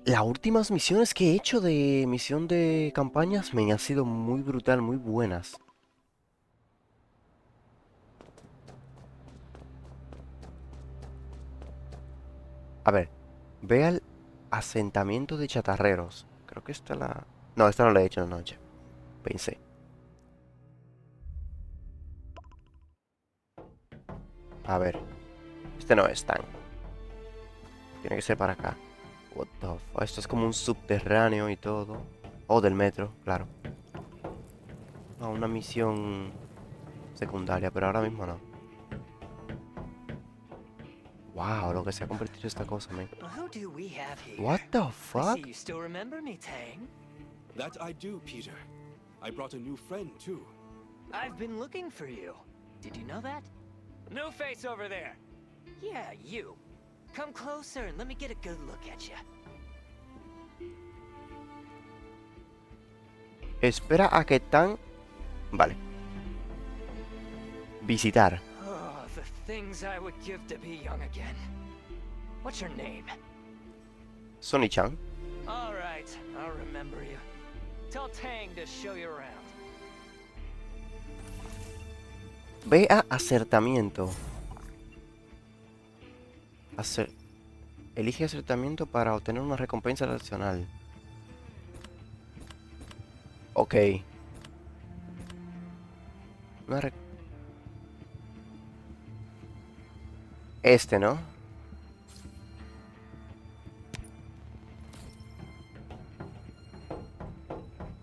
Las últimas misiones que he hecho de misión de campañas me han sido muy brutal, muy buenas. A ver, ve al asentamiento de chatarreros. Creo que esta la... No, esta no la he hecho en la noche. Pensé. A ver, este no es tan. Tiene que ser para acá. What the fuck? Esto es como un subterráneo y todo. O del metro, claro. No, una misión secundaria, pero ahora mismo no. Wow, lo que se ha convertido esta cosa, man. Who do we have here? What the I see fuck? you still remember me, Tang. That I do, Peter. I brought a new friend, too. I've been looking for you. Did you know that? New face over there. Yeah, you. Come closer and let me get a good look at you. Espera a que tan... Vale. Visitar. Oh, the things I would give to be young again. What's your name? Sonny-chan. All right, I'll remember you. Tell Tang to show you around. Ve a acertamiento. Elige acertamiento para obtener una recompensa adicional. Ok. Una Este, ¿no?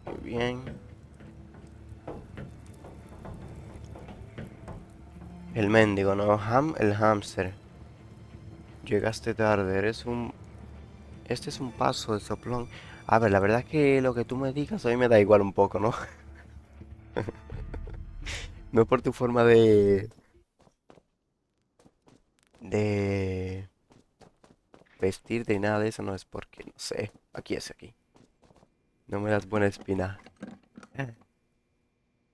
Muy bien. El mendigo, ¿no? El hámster. Llegaste tarde, eres un... Este es un paso de soplón. A ver, la verdad es que lo que tú me digas a mí me da igual un poco, ¿no? No por tu forma de vestirte y nada de eso, no es porque, no sé. Aquí es aquí. No me das buena espina.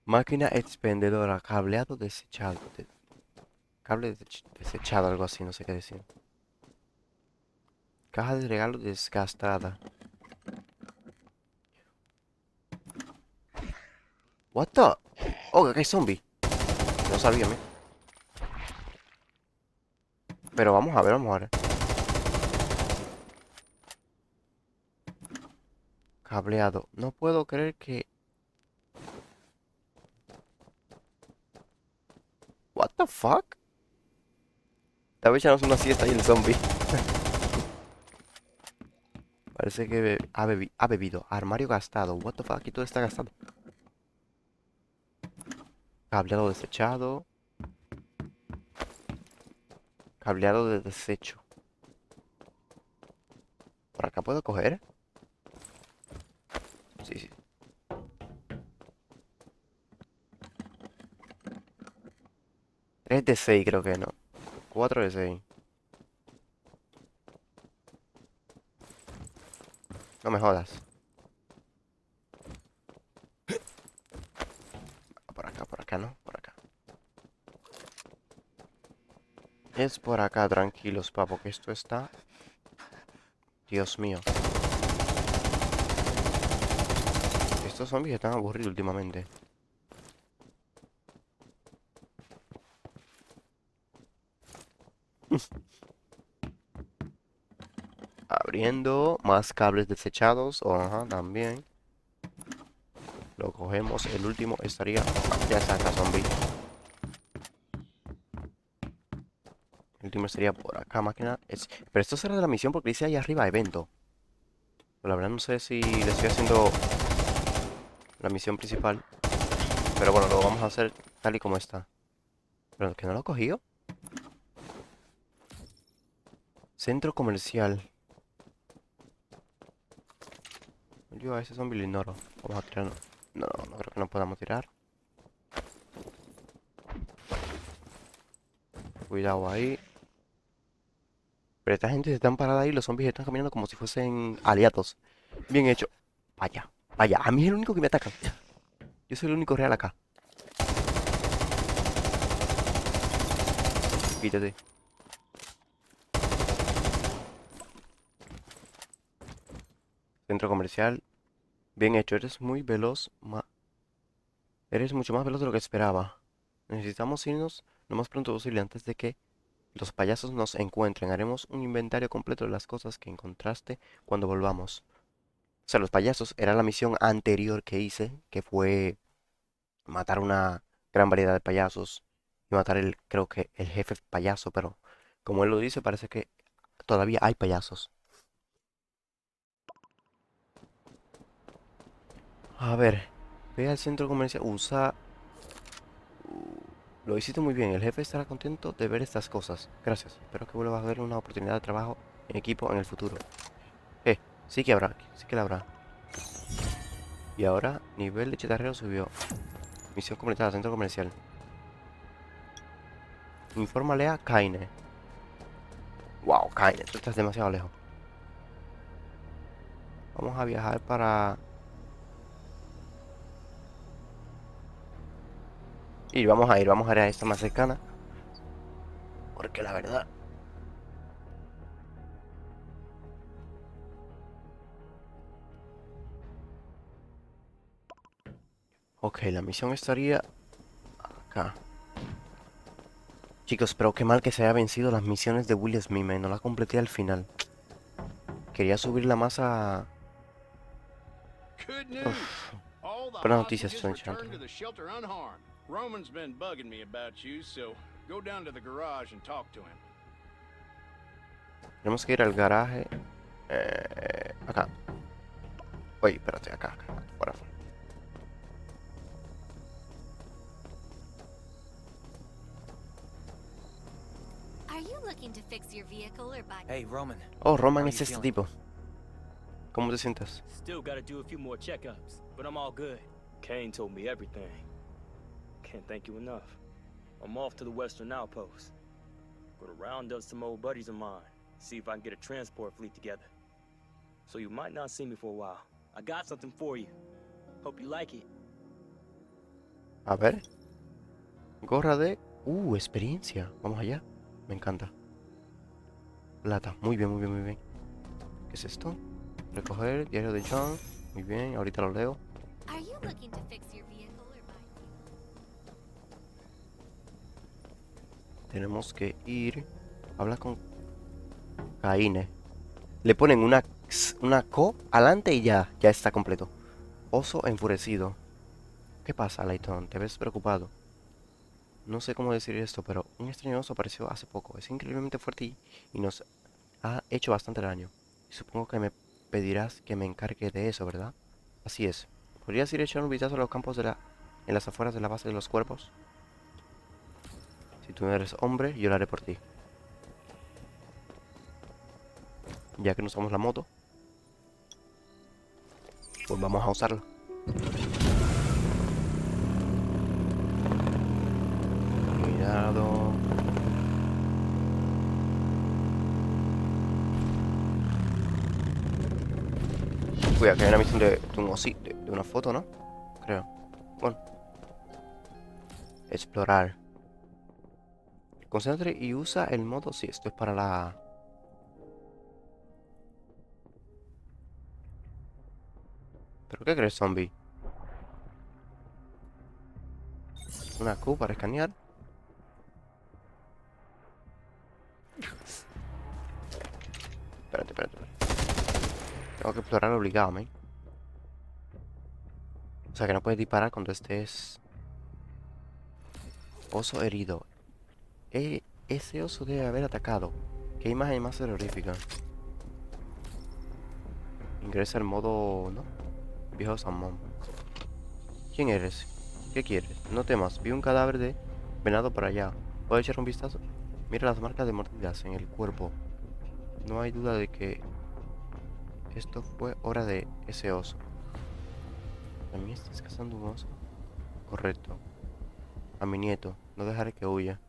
Máquina expendedora, cableado desechado. Cable desechado, algo así, no sé qué decir. Caja de regalo desgastada. What the? Oh, que hay zombie. No sabía, me. Pero vamos a ver, vamos a ver. Cableado. No puedo creer que... What the fuck? Estaba echando una siesta ahí el zombie. Parece que ha bebido. Armario gastado. What the fuck? Aquí todo está gastado. Cableado desechado. Cableado de desecho. ¿Por acá puedo coger? Sí, sí. Tres de 6 creo que no. 4 de 6. No me jodas. Por acá, ¿no? Por acá. Es por acá, tranquilos, papo, que esto está... Dios mío. Estos zombies están aburridos últimamente. Abriendo más cables desechados. Ajá, también. Lo cogemos. El último estaría... Ya saca zombie. El último estaría por acá, máquina. Pero esto será de la misión porque dice ahí arriba evento. Pero la verdad no sé si le estoy haciendo la misión principal. Pero bueno, lo vamos a hacer tal y como está. Pero que no lo he cogido. Centro comercial. Yo a ese zombie lo ignoro. Vamos a tirar. No, no creo que no podamos tirar. Cuidado ahí. Pero esta gente están parada ahí. Los zombies están caminando como si fuesen aliados. Bien hecho. Vaya, vaya. A mí es el único que me ataca. Yo soy el único real acá. Quítate. Centro comercial. Bien hecho, eres muy veloz. Eres mucho más veloz de lo que esperaba. Necesitamos irnos lo más pronto posible antes de que los payasos nos encuentren. Haremos un inventario completo de las cosas que encontraste cuando volvamos. O sea, los payasos era la misión anterior que hice, que fue matar una gran variedad de payasos y matar creo que el jefe payaso, pero como él lo dice, parece que todavía hay payasos. A ver, ve al centro comercial, lo hiciste muy bien, el jefe estará contento de ver estas cosas. Gracias, espero que vuelvas a ver una oportunidad de trabajo en equipo en el futuro. Eh, sí que habrá, sí que la habrá. Y ahora, nivel de chatarrero subió. Misión completada, centro comercial. Infórmale a Kaine. Wow, Kaine, tú estás demasiado lejos. Vamos a viajar para... vamos a ir a esta más cercana. Porque la verdad... Ok, la misión estaría acá. Chicos, pero qué mal que se haya vencido las misiones de Will Smith, no la completé al final. Quería subir la masa... Good news. Uf, All the buenas noticias, hostages Sunshine. returned to the shelter unharmed. Roman's been bugging me about you, so go down to the garage and talk to him. Tenemos que ir al garaje. Acá. Oye, espérate, acá. Fuera. Are you looking to fix your vehicle or buy? Hey, Roman. Oh, Roman How es you este feeling? tipo. ¿Cómo te sientes? Still gotta do a few more checkups, but I'm all good. Kane told me everything. Can't thank you enough. I'm off to the western outpost. Gonna round up some old buddies of mine. See if I can get a transport fleet together. So you might not see me for a while. I got something for you. Hope you like it. A ver. Gorra de... experiencia. Vamos allá. Me encanta. Plata. Muy bien, muy bien, muy bien. ¿Qué es esto? Recoger. Diario de John. Muy bien, ahorita lo leo. Are you looking to fix your vehicle or buy? Tenemos que ir... Habla con... Caine. Le ponen una co adelante y ya está completo. Oso enfurecido. ¿Qué pasa, Layton? Te ves preocupado. No sé cómo decir esto, pero un extraño oso apareció hace poco. Es increíblemente fuerte y nos ha hecho bastante daño. Y supongo que me pedirás que me encargue de eso, ¿verdad? Así es. ¿Podrías ir a echar un vistazo a los campos en las afueras de la base de los cuerpos? Si tú no eres hombre, yo lo haré por ti. Ya que no usamos la moto, pues vamos a usarla. Cuidado. Cuidado, que hay una misión de un osito, de una foto, ¿no? Creo. Bueno. Explorar. Concentre y usa el modo. Sí, esto es para la... ¿Pero qué crees, zombie? Una Q para escanear. Espérate. Tengo que explorar obligado, man. O sea que no puedes disparar cuando estés... Oso herido. Ese oso debe haber atacado. Qué imagen más terrorífica. Ingresa al modo... ¿no? Viejo Samón. ¿Quién eres? ¿Qué quieres? No temas, vi un cadáver de venado por allá. ¿Puedo echar un vistazo? Mira las marcas de mordidas en el cuerpo. No hay duda de que esto fue hora de ese oso. ¿También estás cazando un oso? Correcto. A mi nieto, no dejaré que huya.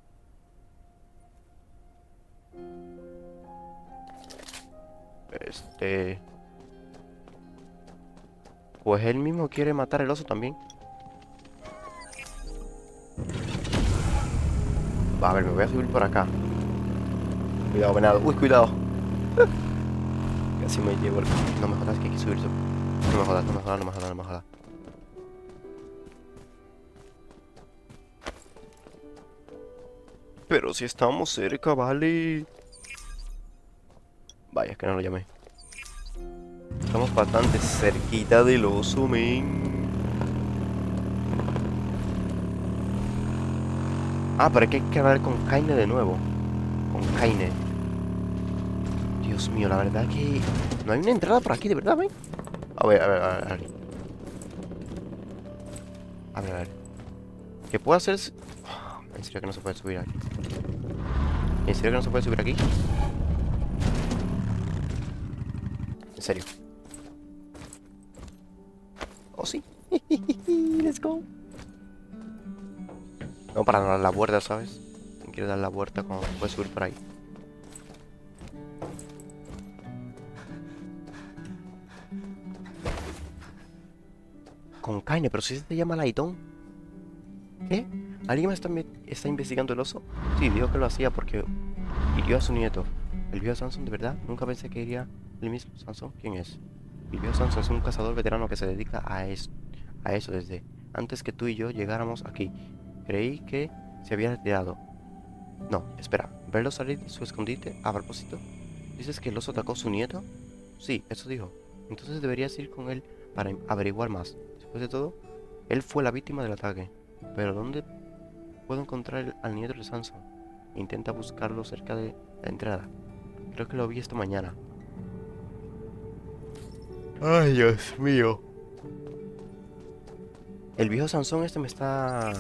Pues él mismo quiere matar el oso también. Va, a ver, me voy a subir por acá. Cuidado, venado. Uy, cuidado. Casi me llevo el... No me jodas que hay que subirse. No me jodas, no me jodas, no me jodas, no me jodas. Pero si estamos cerca, vale. Vaya, es que no lo llamé. Estamos bastante cerquita del oso, men. Ah, pero hay que hablar con Kaine de nuevo. Con Kaine. Dios mío, la verdad que... No hay una entrada por aquí, de verdad, men. A ver, a ver, a ver, a ver. A ver, a ver. ¿Qué puedo hacer? En serio que no se puede subir aquí. ¿En serio que no se puede subir aquí? En serio. Oh, sí. Let's go. No, para no dar la vuelta, ¿sabes? No quiero dar la vuelta cuando puedes subir por ahí. Con Kaine, pero si se te llama Laitón. ¿Qué? ¿Alguien está investigando el oso? Sí, dijo que lo hacía porque hirió a su nieto. ¿El viejo Samson, de verdad? Nunca pensé que iría el mismo Samson. ¿Quién es? El viejo Samson es un cazador veterano que se dedica a eso desde antes que tú y yo llegáramos aquí. Creí que se había retirado. No, espera. ¿Verlo salir de su escondite? A propósito, ¿dices que el oso atacó a su nieto? Sí, eso dijo. Entonces deberías ir con él para averiguar más. Después de todo, él fue la víctima del ataque. Pero ¿dónde puedo encontrar al nieto de Samson? Intenta buscarlo cerca de la entrada. Creo que lo vi esta mañana. Ay, Dios mío. El viejo Sansón este me está...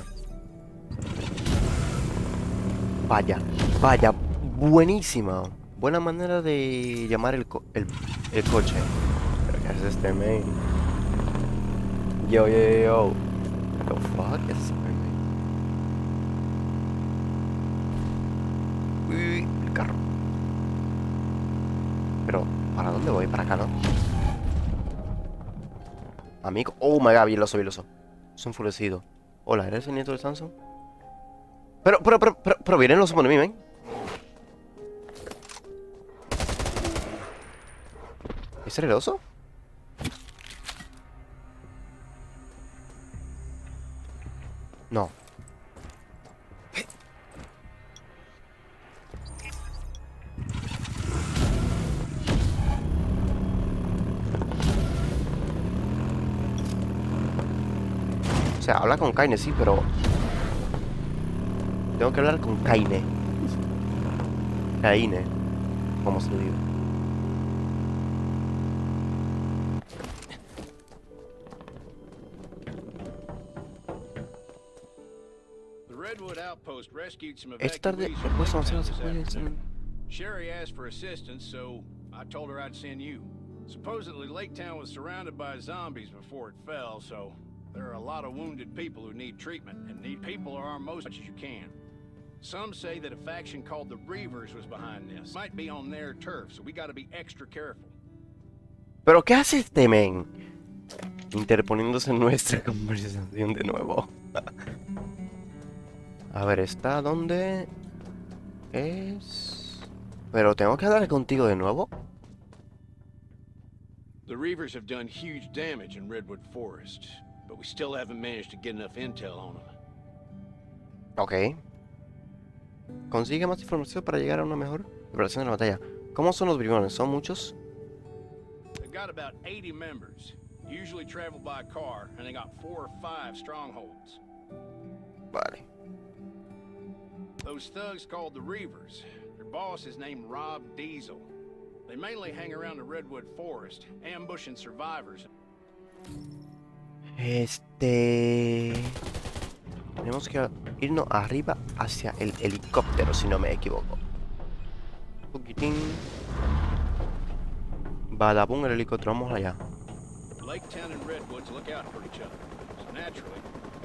Vaya, vaya, buenísima. Buena manera de llamar el coche. ¿Pero qué es este, man? Yo. What the fuck? ¿Qué es ese, man? Uy, el carro. Pero, ¿para dónde voy? Para acá, ¿no? Amigo. Oh my god, vi el oso. Es enfurecido. Hola, ¿eres el nieto de Samson? Pero vienen los osos por mí, ven. ¿Ese era el oso? No. O sea, habla con Kaine, sí, pero... Tengo que hablar con Kaine. Kaine, como se lo digo. The Redwood Outpost rescued some Es tarde, evacuees no from puedo avanzar, Laketown se this puede afternoon. Sherry asked for assistance, so I told her I'd send you. Supposedly, Laketown was surrounded by zombies before it fell, so there are a lot of wounded people who need treatment, and need people are our most as you can. Some say that a faction called the Reavers was behind this. Might be on their turf, so we gotta be extra careful. ¿Pero qué hace este men? Interponiéndose en nuestra conversación de nuevo. A ver, ¿está dónde? Es... ¿Pero tengo que hablar contigo de nuevo? The Reavers have done huge damage in Redwood Forest, but we still haven't managed to get enough intel on them. Ok. Consigue más información para llegar a una mejor preparación de la batalla. ¿Cómo son los bribones? ¿Son muchos? They've got about 80 members. Usually travel by car, and they got 4 or 5 strongholds. Vale. Those thugs called the Reavers. Their boss is named Rob Diesel. They mainly hang around the Redwood Forest, ambushing survivors. Tenemos que irnos arriba hacia el helicóptero, si no me equivoco. Un poquitín. Badabun, el helicóptero, vamos allá. Laketown and Redwoods look out for each other. So naturally,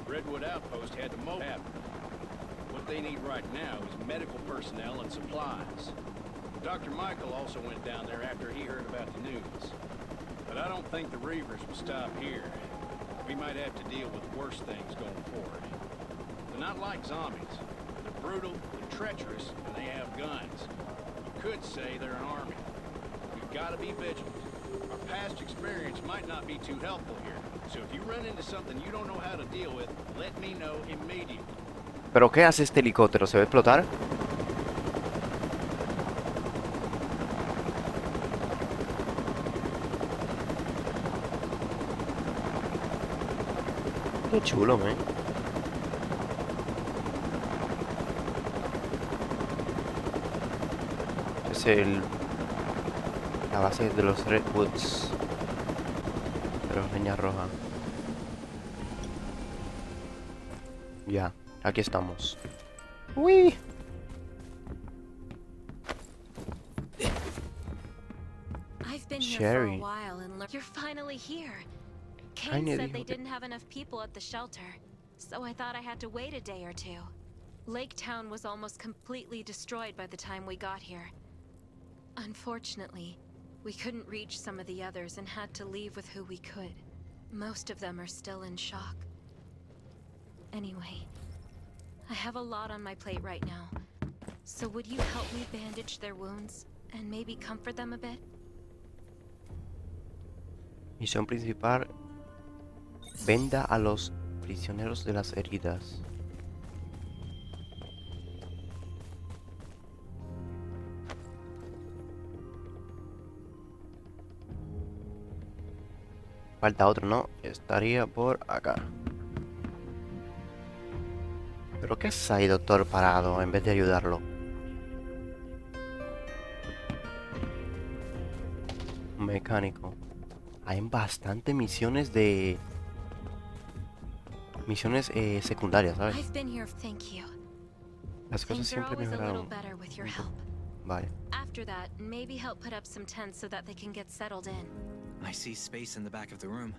Redwood Outpost had to mow happen. What they need right now is medical personnel and supplies. Dr. Michael also went down there after he heard about the news. But I don't think the Reavers will stop here. We might have to deal with worse things going forward. They're not like zombies. They're brutal, they're treacherous, and they have guns. You could say they're an army. We've gotta be vigilant. Our past experience might not be too helpful here. So if you run into something you don't know how to deal with, let me know immediately. ¿Pero qué hace este helicóptero? ¿Se va a explotar? Qué chulo, man. Es la base de los Redwoods. De los Leña Roja. Ya, aquí estamos. ¡Uy! I've been here for Sherry. a while and you're finally here. Ay, Kane me said dijo they que- didn't have enough people at the shelter, so I thought I had to wait a day or two. Lake Town was almost completely destroyed by the time we got here. Unfortunately, we couldn't reach some of the others and had to leave with who we could. Most of them are still in shock. Anyway, I have a lot on my plate right now. So would you help me bandage their wounds and maybe comfort them a bit? Misión principal. Venda a los prisioneros de las heridas. Falta otro, ¿no? Estaría por acá. ¿Pero qué haces ahí, doctor, parado, en vez de ayudarlo? Un mecánico. Hay bastante misiones de... Misiones secundarias, ¿sabes? I've been here, thank you. Las cosas Things are siempre always a little mejoraron. better with your help. Vale. After that, maybe help put up some tents so that they can get settled in. I see space in the back of the room.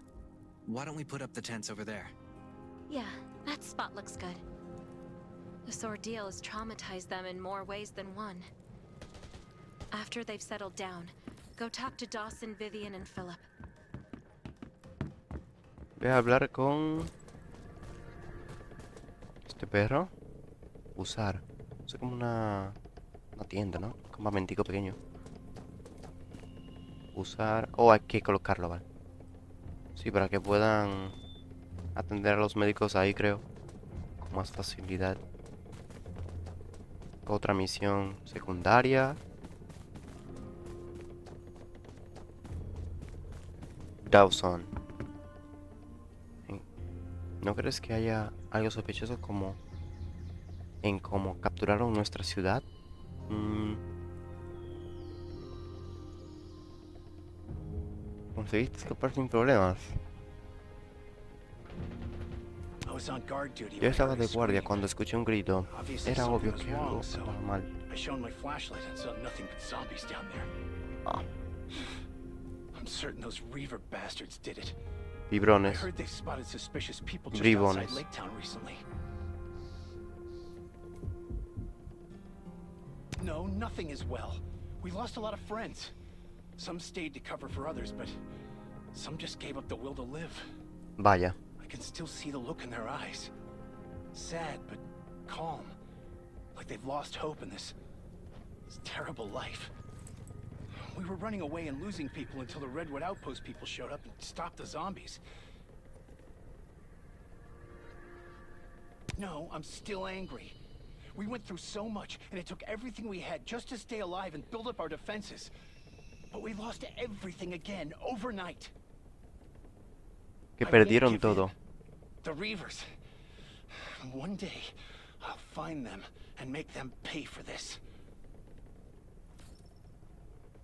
Why don't we put up the tents over there? Yeah, that spot looks good. This ordeal has traumatized them in more ways than one. After they've settled down, go talk to Dawson, Vivian, and Philip. Voy a hablar con... este perro. Usar. Es como una tienda, ¿no? Un campamentico pequeño. Usar... Oh, hay que colocarlo, vale. Sí, para que puedan atender a los médicos ahí, creo. Con más facilidad. Otra misión secundaria. Dawson. ¿No crees que haya algo sospechoso como en cómo capturaron nuestra ciudad? ¿Conseguiste escapar sin problemas? I was on guard duty Yo when I estaba heard de a guardia scream. cuando escuché un grito. Obviously Era obvio something que was algo wrong, so estaba mal. I shone my flashlight and saw nothing but zombies down there. Ah, I'm certain those Reaver bastards did it. I vibrones. heard they've spotted suspicious people just Bribones. outside Lake Town recently. No, nothing is well. We lost a lot of friends. Some stayed to cover for others, but some just gave up the will to live. Vaya. I can still see the look in their eyes. Sad, but calm. Like they've lost hope in this terrible life. We were running away and losing people until the Redwood Outpost people showed up and stopped the zombies. No, I'm still angry. We went through so much, and it took everything we had just to stay alive and build up our defenses. But we lost everything again, overnight. Que I won't perdieron give todo. in. The Reavers. One day, I'll find them and make them pay for this.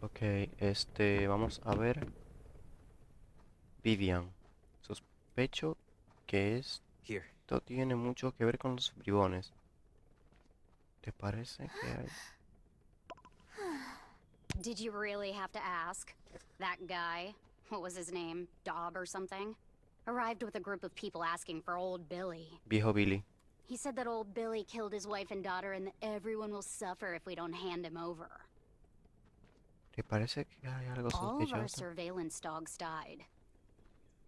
Ok, vamos a ver. Vivian. Sospecho que Here. esto tiene mucho que ver con los bribones. ¿Te parece que hay? Did you really have to ask? That guy, what was his name? Dobb or something? Arrived with a group of people asking for old Billy. Viejo Billy. He said that old Billy killed his wife and daughter and that everyone will suffer if we don't hand him over. ¿Te parece que hay algo All of our sospechoso? surveillance dogs died.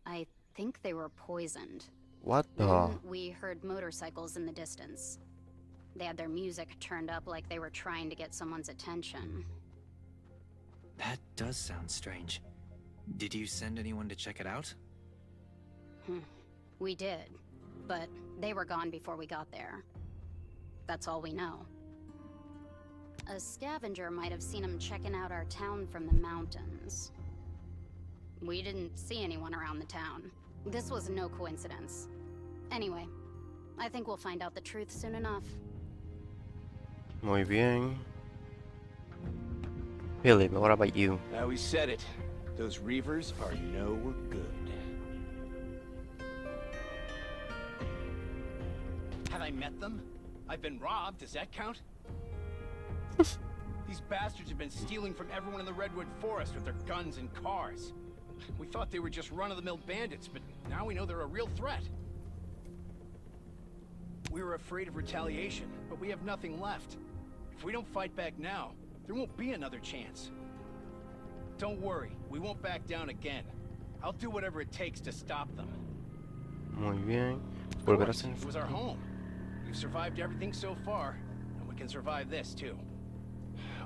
I think they were poisoned. What the? Then we heard motorcycles in the distance. They had their music turned up like they were trying to get someone's attention. That does sound strange. Did you send anyone to check it out? We did, but they were gone before we got there. That's all we know. A scavenger might have seen him checking out our town from the mountains. We didn't see anyone around the town. This was no coincidence. Anyway, I think we'll find out the truth soon enough. Muy bien. Philip, what about you? Now we said it. Those Reavers are no good. Have I met them? I've been robbed, does that count? These bastards have been stealing from everyone in the Redwood Forest with their guns and cars. We thought they were just run-of-the-mill bandits, but now we know they're a real threat. We were afraid of retaliation, but we have nothing left. If we don't fight back now, there won't be another chance. Don't worry, we won't back down again. I'll do whatever it takes to stop them. Muy bien. Of Volver a course, ser. it was our home. We've survived everything so far, and we can survive this too.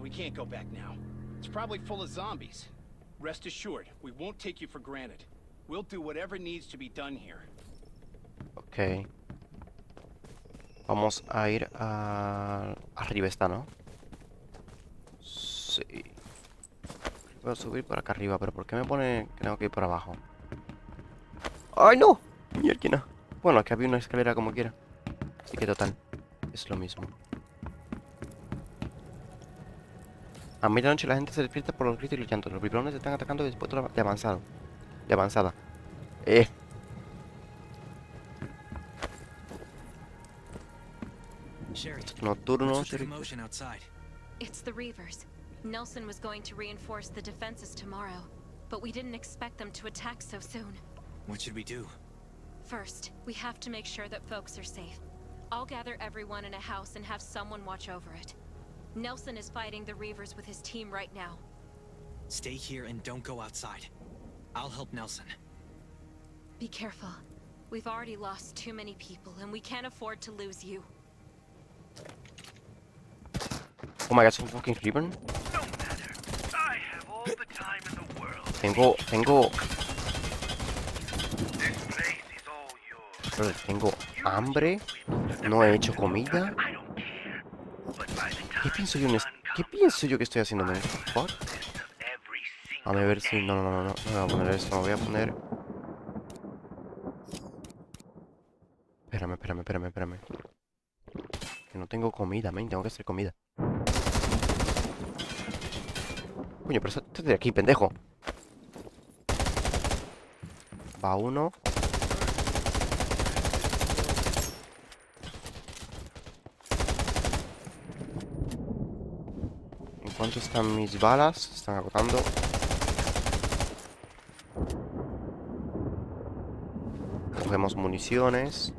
We can't go back now. It's probably full of zombies. Rest assured, we won't take you for granted. We'll do whatever needs to be done here. Ok. Vamos a ir a... Arriba está, ¿no? Sí. Puedo subir por acá arriba, pero ¿por qué me pone que tengo que ir por abajo? ¡Ay, no! Mierda. Bueno, aquí había una escalera como quiera. Así que total, es lo mismo. A medianoche la gente se despierta por los gritos y los llantos. Los biberones están atacando después de avanzado. De avanzada. Sherry, Nocturno, what's with the Sherry. commotion outside? It's the Reavers. Nelson was going to reinforce the defenses tomorrow, but we didn't expect them to attack so soon. What should we do? First, we have to make sure that folks are safe. I'll gather everyone in a house and have someone watch over it. Nelson is fighting the Reavers with his team right now. Stay here and don't go outside. I'll help Nelson. Be careful. We've already lost too many people, and we can't afford to lose you. Oh my god, son fucking Reaper. No matter. I have all the time in the world. Tengo... This place is all yours. Brother, tengo hambre. No he hecho comida. I don't care. But by the ¿Qué time pienso yo en the esto? sun ¿Qué comes, pienso yo que estoy haciendo? Fuck. list of every A single ver si... day. No me voy a poner esto. Me voy a poner... Espérame. Que no tengo comida, men. Tengo que hacer comida. Coño, pero esto de aquí, pendejo. Va uno. ¿En cuánto están mis balas? Se están agotando. Cogemos municiones.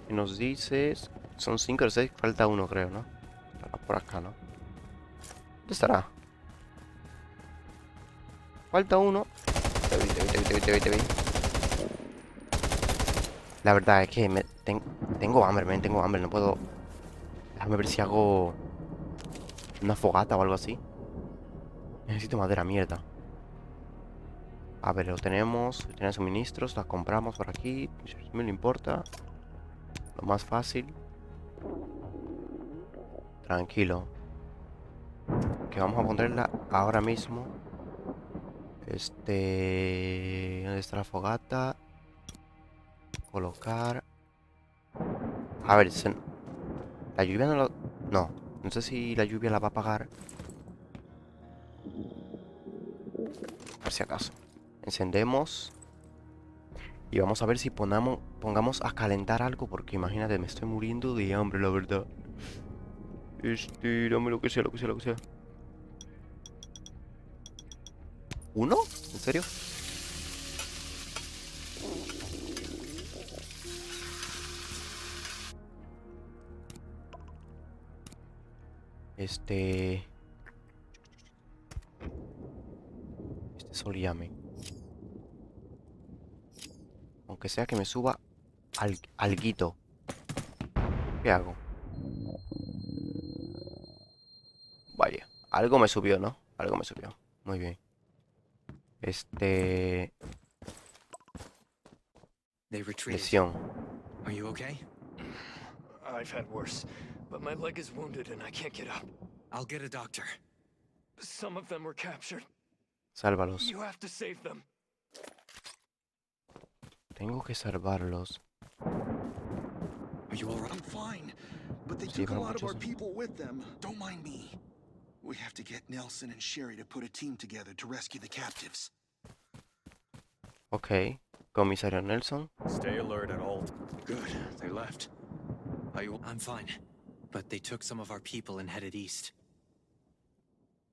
¿Qué nos dices? Son 5 o 6, falta uno, creo, ¿no? Estará por acá, ¿no? ¿Dónde estará? Falta uno. Te vi. La verdad es que tengo hambre, tengo hambre, no puedo... Déjame ver si hago una fogata o algo así. Necesito madera, mierda. A ver, lo tenemos. Tiene suministros, las compramos por aquí. No me importa. Lo más fácil. Tranquilo. Que vamos a ponerla ahora mismo. ¿Dónde está la fogata? Colocar. A ver, la lluvia no lo... No sé si la lluvia la va a apagar. Por si acaso. Encendemos. Y vamos a ver si pongamos a calentar algo. Porque imagínate, me estoy muriendo de hambre, la verdad. Dame lo que sea. ¿Uno? ¿En serio? Este sol llame. Aunque sea que me suba alguito. ¿Qué hago? Vaya, algo me subió, ¿no? Algo me subió. Muy bien. They retreated. Lesión. Are you okay? I've had worse, but my leg is wounded and I can't get up. I'll get a doctor. Some of them were captured. Sálvalos. You have to save them. Tengo que salvarlos. Are you alright? I'm fine, but they Sí, took a pero lot of our muchos- people with them. Don't mind me. We have to get Nelson and Sherry to put a team together to rescue the captives. Ok. Comisario Nelson. Stay alert at all. Good, they left. Are you I'm fine. But they took some of our people and headed east.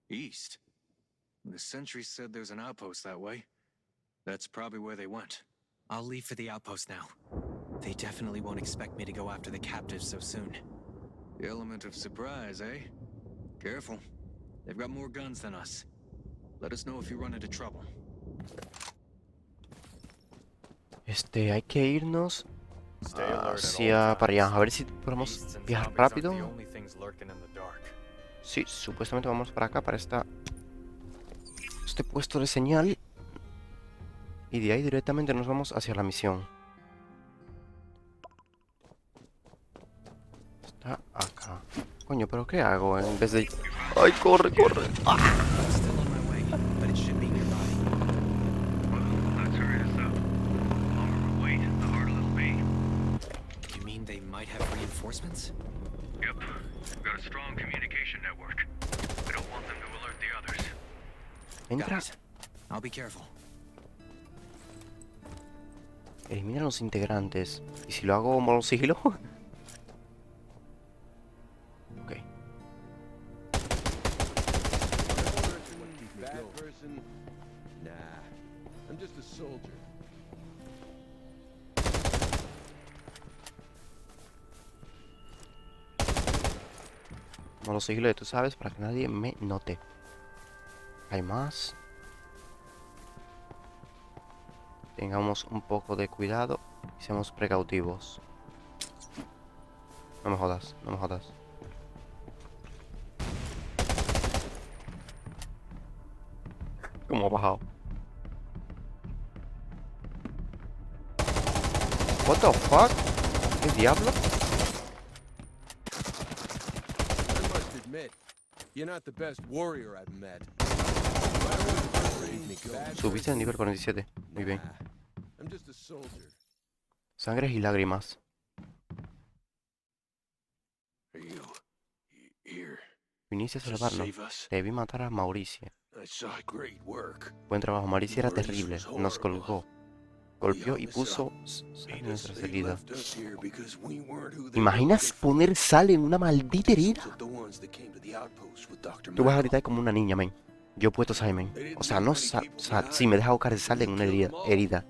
east? The sentry said there's an outpost that way. That's probably where they went. I'll leave for the outpost now. They definitely won't expect me to go after the captives so soon. The element of surprise, eh? Careful. They've got more guns than us. Let us know if you run into trouble. Hay que irnos Stay alert at all hacia para allá. A ver si times. podemos Beasts and viajar zombies aren't rápido. the only things lurking in the dark. Sí, supuestamente vamos para acá, para este puesto de señal. Y de ahí directamente nos vamos hacia la misión. Está acá. Coño, ¿pero qué hago en vez de...? ¡Ay, corre, corre! ¡Ah! I'm still on my way, but it should be nearby. Well, that's where it is, though. The longer we wait, the harder it'll be. You mean they might have reinforcements? Yep. We've got a strong communication network. We don't want them to alert the others. Got Entra. it. I'll be careful. Elimina a los integrantes. ¿Y si lo hago modo sigilo? Ok. Bad person? Nah. I'm just a soldier. Modo sigilo de tú sabes, para que nadie me note. Hay más. Tengamos un poco de cuidado y seamos precautivos. No me jodas, no me jodas. ¿Cómo ha bajado? What the fuck? ¿Qué diablo? I must admit, you're not the best warrior I've met. Subiste al nivel 47. Muy bien. I'm just a soldier. Sangres y lágrimas. Are you here Viniste a to salvarnos. save us? Debí matar a Mauricio. I saw great work. Buen trabajo, Mauricio era terrible. Nos colgó. Golpeó y puso sal en nuestras heridas. ¿Imaginas poner sal en una maldita herida? Tú vas a gritar como una niña, men. Yo he puesto sal, men. O sea, no sal. Sí, me he dejado caer sal en una herida.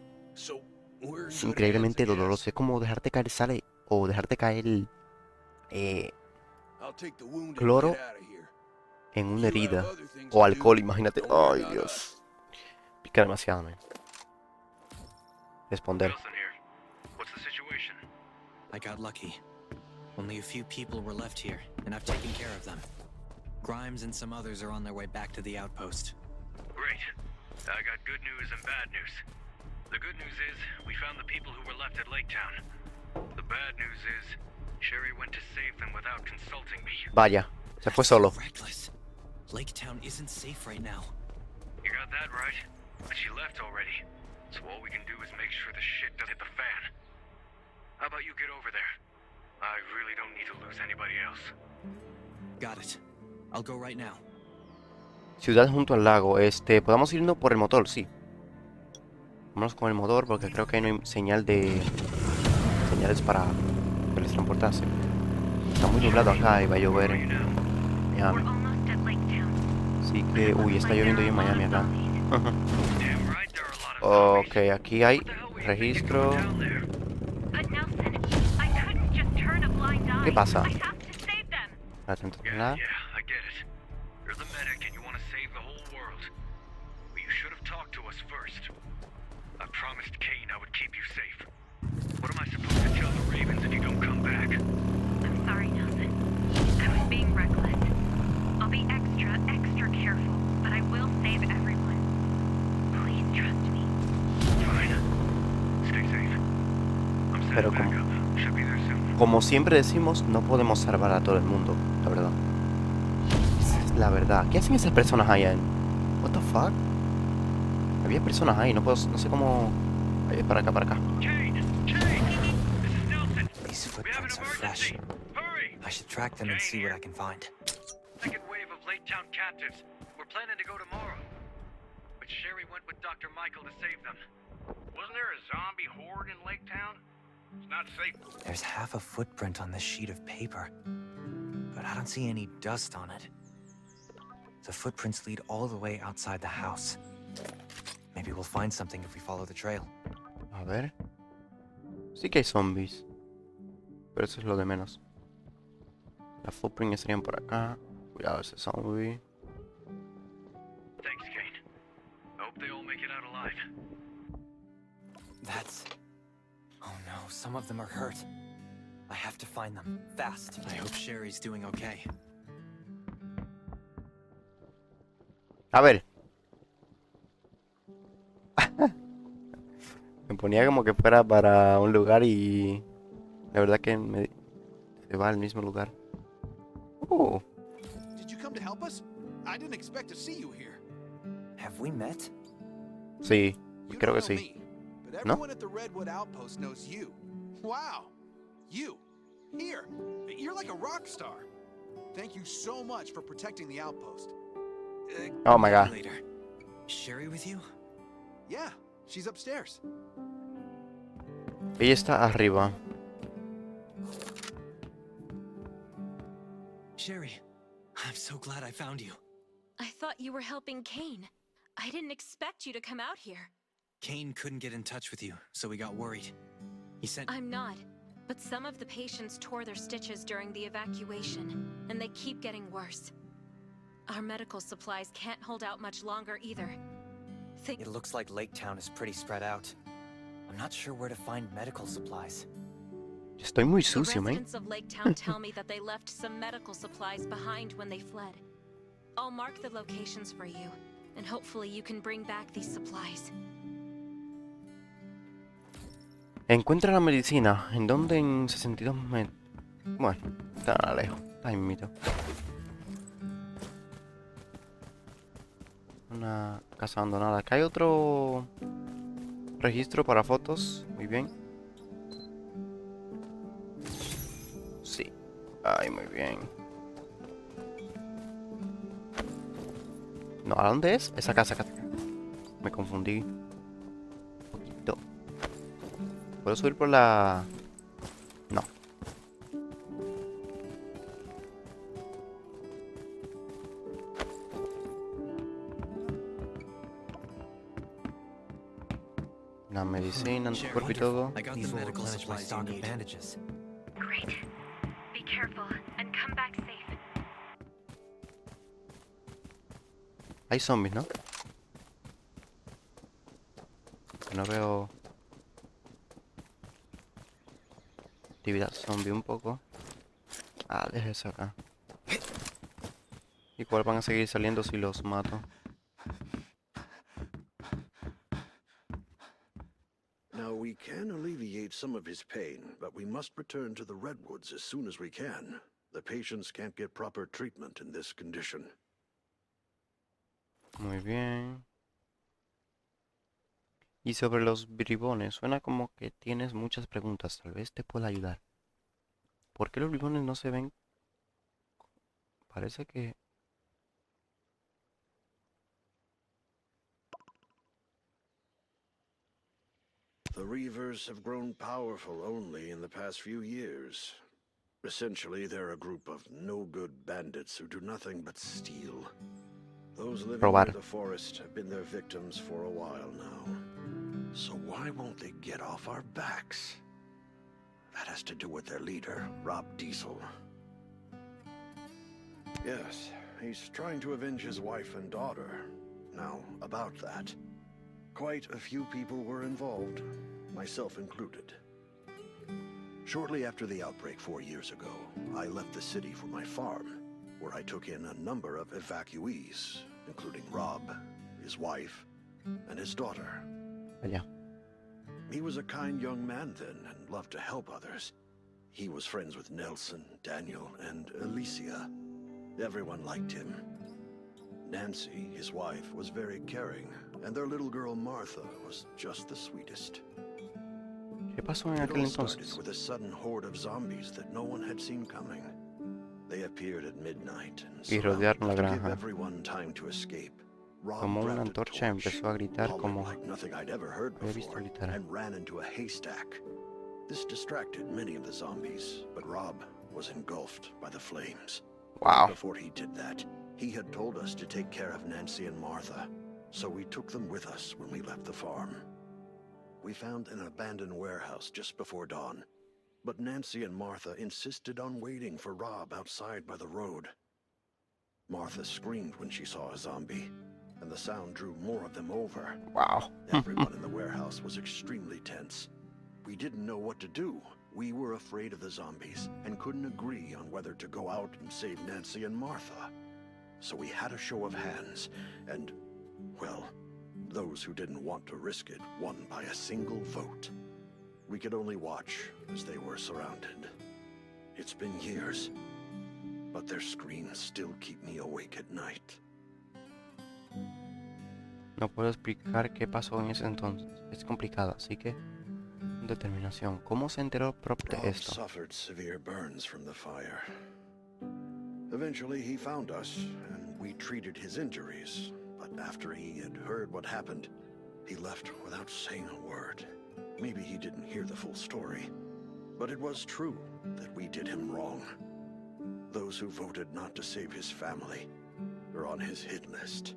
Es increíblemente doloroso. Es como dejarte caer sal o dejarte caer cloro en una herida. O alcohol, imagínate. Ay, Dios. Pica demasiado, men. Responder. Nelson here. What's the situation? I got lucky. Only a few people were left here, and I've taken care of them. Grimes and some others are on their way back to the outpost. Great. I got good news and bad news. The good news is, we found the people who were left at Lake Town. The bad news is, Sherry went to save them without consulting me. Vaya, se fue That's so solo. reckless. Lake Town isn't safe right now. You got that right. But she left already. So all we can do is make sure the shit doesn't hit the fan. How about you get over there? I really don't need to lose anybody else. Got it. I'll go right now. Ciudad junto al lago. Podamos irnos por el motor, sí. Vámonos con el motor porque creo que no hay señales para teletransportarse. Está muy nublado acá y va a llover en Miami. Así que, uy, está lloviendo ahí en Miami acá. Ok, aquí hay registro. ¿Qué pasa? Nada. Yeah, I get it. You're the medic and you want to save the whole world. But you should have talked to us first. I promised Kane I would keep you safe. What am I supposed to tell the Ravens if you don't come back? I'm sorry, Nelson. I was being reckless. I'll be extra careful, but Pero como siempre decimos, no podemos salvar a todo el mundo, la verdad. Esa es la verdad. ¿Qué hacen esas personas allá? What the fuck? Había personas ahí, no sé cómo... Ahí, para acá. These footprints are fresh. I should track them and see what I can find. Second wave of Lake Town captives. We're planning to go tomorrow. But Sherry went with Dr. Michael to save them. Wasn't there a zombie horde in Lake Town? It's not safe. There's half a footprint on this sheet of paper, but I don't see any dust on it. The footprints lead all the way outside the house. Maybe we'll find something if we follow the trail. A ver. Sí que hay zombies. Pero eso es lo de menos. Las footprints estarían por acá. Cuidado ese zombie. Thanks, Kane. I hope they all make it out alive. That's... Oh no, some of them are hurt. I have to find them, fast. I hope Sherry's doing okay. A ver. Me ponía como que fuera para un lugar y... La verdad que se va al mismo lugar. Did you come to help us? I didn't expect to see you here. Have we met? Sí, You creo don't que know sí. me, but ¿No? everyone at the Redwood Outpost knows you. Wow. You. Here. You're like a rock star. Thank you so much for protecting the outpost. Oh my god. Later. Sherry with you? Yeah, she's upstairs. Ella está arriba. Sherry, I'm so glad I found you. I thought you were helping Kane. I didn't expect you to come out here. Kane couldn't get in touch with you, so we got worried. He sent... I'm not, but some of the patients tore their stitches during the evacuation, and they keep getting worse. Our medical supplies can't hold out much longer either. It looks like Lake Town is pretty spread out. I'm not sure where to find medical supplies. Estoy muy The sucio, man. residents of Lake Town tell me that they left some medical supplies behind when they fled. I'll mark the locations for you, and hopefully you can bring back these supplies. Encuentra la medicina. ¿En dónde? En 62 metros. Bueno, está lejos. Está mismito. Una casa abandonada. Acá hay otro registro para fotos. Muy bien. Sí. Ay, muy bien. No, ¿a dónde es? Esa casa. Me confundí. Un poquito. ¿Puedo subir por la...? No. La medicina, anticuerpo y todo. I got the medical supplies you need. Bandages. Great. Be careful, and come back safe. Hay zombies, ¿no? No veo... actividad zombie un poco. Ah, deja eso acá. Igual van a seguir saliendo si los mato. Now, we can alleviate some of his pain, but we must return to the Redwoods as soon as we can. The patients can't get proper treatment in this condition. Muy bien. Y sobre los bribones, suena como que tienes muchas preguntas. Tal vez te pueda ayudar. ¿Por qué los bribones no se ven? Parece que... The Reavers have grown powerful only in the past few years. Essentially, they're a group of no-good bandits who do nothing but steal. Those living near the forest have been their victims for a while now. So why won't they get off our backs? That has to do with their leader, Rob Diesel. Yes, he's trying to avenge his wife and daughter. Now, about that. Quite a few people were involved, myself included. Shortly after the outbreak 4 years ago, I left the city for my farm, where I took in a number of evacuees, including Rob, his wife, and his daughter. Allá. He was a kind young man then, and and loved to help others. He was friends with Nelson, Daniel, and Alicia. Everyone liked him. Nancy, his wife, was very caring, and their little girl Martha was just the sweetest. ¿Qué pasó en It aquel all started entonces? with a sudden horde of zombies that no one had seen coming. They appeared at midnight and Y rodearon la to give granja. everyone time to escape. Rob Tomó una grabbed a antorcha y torch, empezó a gritar hollered como like nothing I'd ever heard había visto before, gritar. and ran into a haystack. This distracted many of the zombies, but Rob was engulfed by the flames. Wow. Before he did that, he had told us to take care of Nancy and Martha, so we took them with us when we left the farm. We found an abandoned warehouse just before dawn, but Nancy and Martha insisted on waiting for Rob outside by the road. Martha screamed when she saw a zombie, and the sound drew more of them over. Wow. Everyone in the warehouse was extremely tense. We didn't know what to do. We were afraid of the zombies and couldn't agree on whether to go out and save Nancy and Martha. So we had a show of hands, and, well, those who didn't want to risk it won by a single vote. We could only watch as they were surrounded. It's been years, but their screams still keep me awake at night. No puedo explicar qué pasó en ese entonces. Es complicado, así que determinación. ¿Cómo se enteró Prop de Rob esto? suffered severe burns from the fire. Eventually, he found us, and we treated his injuries. But after he had heard what happened, he left without saying a word. Maybe he didn't hear the full story. But it was true that we did him wrong. Those who voted not to save his family are on his hit list.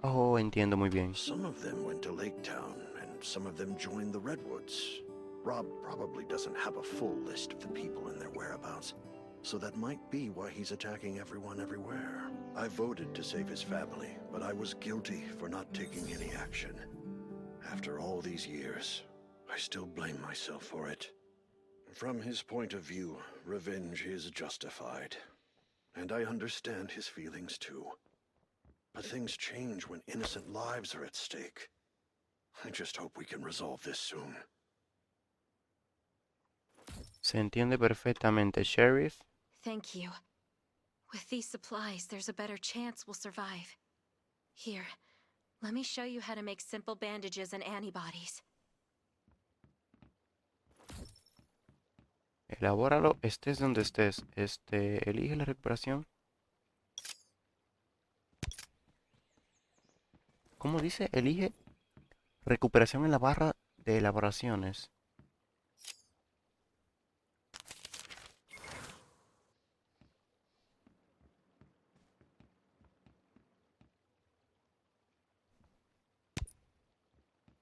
Oh, entiendo muy bien. Some of them went to Lake Town, and some of them joined the Redwoods. Rob probably doesn't have a full list of the people and their whereabouts, so that might be why he's attacking everyone everywhere. I voted to save his family, but I was guilty for not taking any action. After all these years, I still blame myself for it. From his point of view, revenge is justified. And I understand his feelings too. But things change when innocent lives are at stake. I just hope we can resolve this soon. Se entiende perfectamente, Sheriff. Thank you. With these supplies, there's a better chance we'll survive. Here, let me show you how to make simple bandages and antibodies. Elabóralo, estés donde estés. Elige la recuperación. ¿Cómo dice? Elige recuperación en la barra de elaboraciones.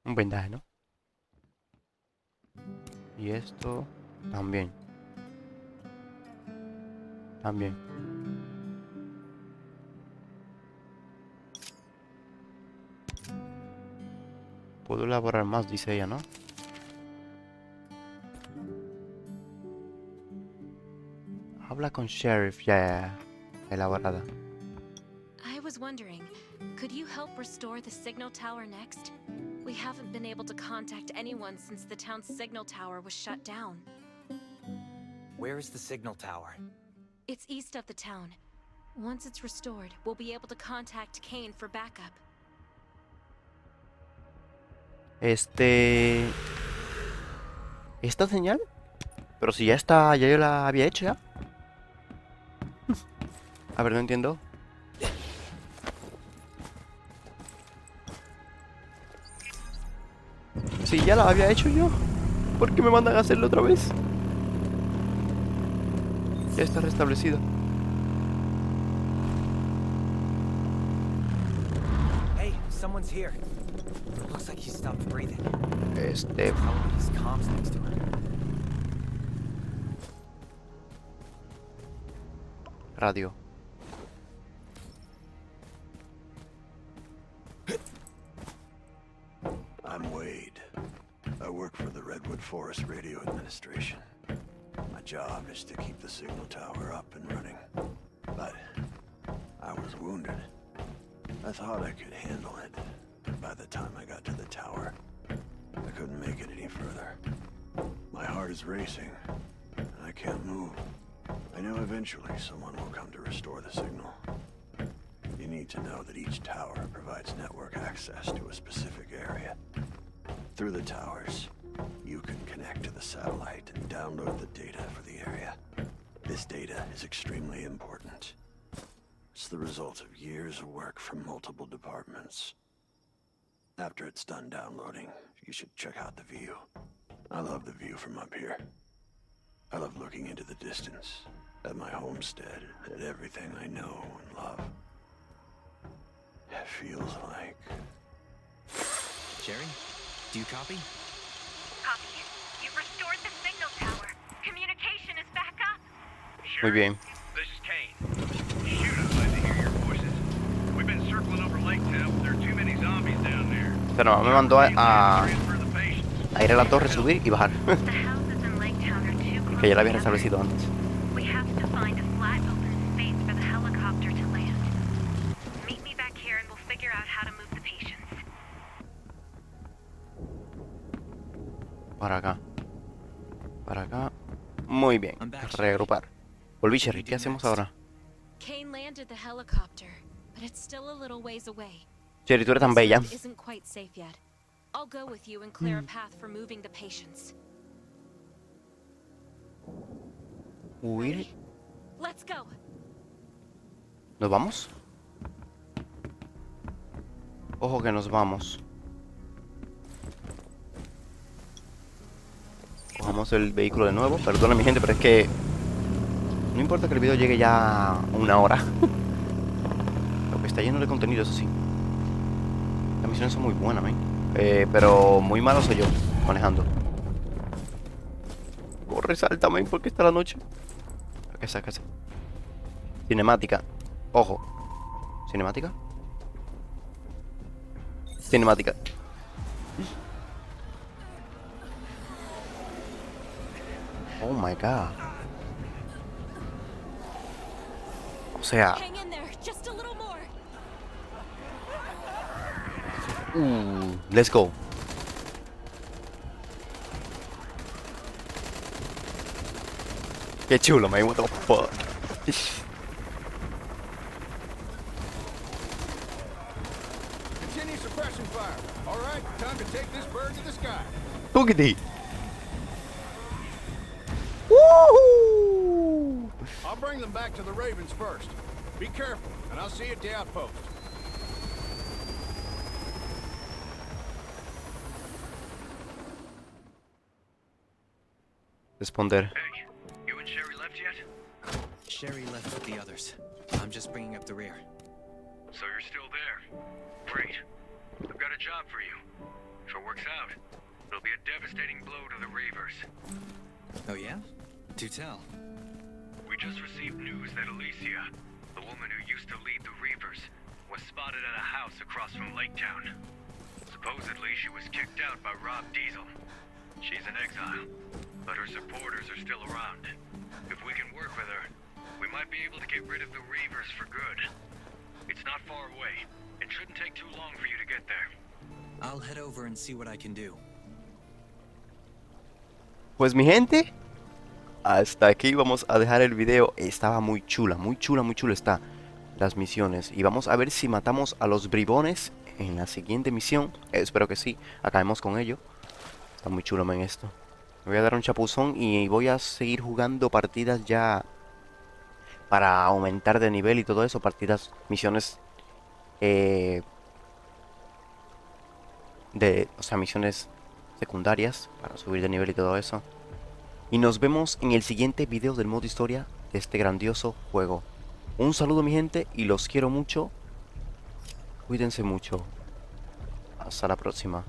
Un vendaje, ¿no? Y esto también. También. Puedo elaborar más, dice ella, ¿no? Habla con Sheriff, ya. Elaborada. I was wondering, could you help restore the signal tower next? We haven't been able to contact anyone since the town's signal tower was shut down. Where is the signal tower? It's east of the town. Once it's restored, we'll be able to contact Kane for backup. ¿Esta señal? Pero si ya está, ya yo la había hecho ya. A ver, no entiendo. Si ya la había hecho yo, ¿por qué me mandan a hacerlo otra vez? Ya está restablecido. Hey, someone's here. Looks like he stopped breathing. Probably his comms next to him. Radio. I'm Wade. I work for the Redwood Forest Radio Administration. My job is to keep the signal tower up and running. But I was wounded. I thought I could handle it. But by the time I got to the tower, I couldn't make it any further. My heart is racing. I can't move. I know eventually someone will come to restore the signal. You need to know that each tower provides network access to a specific area. Through the towers, you can connect to the satellite and download the data for the area. This data is extremely important. It's the result of years of work from multiple departments. After it's done downloading, you should check out the view. I love the view from up here. I love looking into the distance, at my homestead, at everything I know and love. It feels like... Sherry, do you copy? Copy. You've restored the signal tower. Communication is back up. Muy bien. This is Kane. Shoot, I'd like to hear your voices. We've been circling over Lake Town, but there are too many zombies down there. Pero me mandó a ir a la torre, subir y bajar. The houses in Lake Town are too Que ya la había restablecido antes. We have to find a flat open space for the helicopter to land. Meet me back here and we'll figure out how to move the patients. Para acá. Para acá. Muy bien. Reagrupar. Volví, Sherry. ¿Qué hacemos ahora? Kane landed the helicopter, but it's still a little ways away. Sherry, tú eres tan bella. This isn't quite safe yet. I'll go with you and clear a path for moving the patients. Huir. Let's go. ¿Nos vamos? Ojo que nos vamos. Cojamos el vehículo de nuevo. Perdona mi gente, pero es que no importa que el video llegue ya a 1 hora. Lo que está lleno de contenido, eso sí. Las misiones son muy buenas, pero muy malo soy yo manejando. Corre, sáltame, porque está la noche. Acá está, acá está. Cinemática. Ojo. ¿Cinemática? Cinemática. Oh my god. O sea. Hang in there, just a little more. Let's go. Qué chulo, man. What the fuck? Continue suppressing fire. All right, time to take this bird to the sky. Boogity. Woohoo! I'll bring them back to the Ravens first. Be careful, and I'll see you at the outpost. Responder. Hey, you and Sherry left yet? Sherry left with the others. I'm just bringing up the rear. So you're still there. Great. I've got a job for you. If it works out, it'll be a devastating blow to the Reavers. Oh yeah? Do tell. We just received news that Alicia, the woman who used to lead the Reavers, was spotted at a house across from Lake Town. Supposedly, she was kicked out by Rob Diesel. She's in exile, but her supporters are still around. If we can work with her, we might be able to get rid of the Reavers for good. It's not far away. It shouldn't take too long for you to get there. I'll head over and see what I can do. Pues mi gente, hasta aquí vamos a dejar el video. Estaba muy chula, muy chula, muy chula está las misiones. Y vamos a ver si matamos a los bribones en la siguiente misión. Espero que sí, acabemos con ello. Está muy chulo, men, esto. Me voy a dar un chapuzón y voy a seguir jugando partidas ya para aumentar de nivel y todo eso. Partidas, misiones misiones secundarias para subir de nivel y todo eso. Y nos vemos en el siguiente video del modo historia de este grandioso juego. Un saludo, mi gente, y los quiero mucho. Cuídense mucho. Hasta la próxima.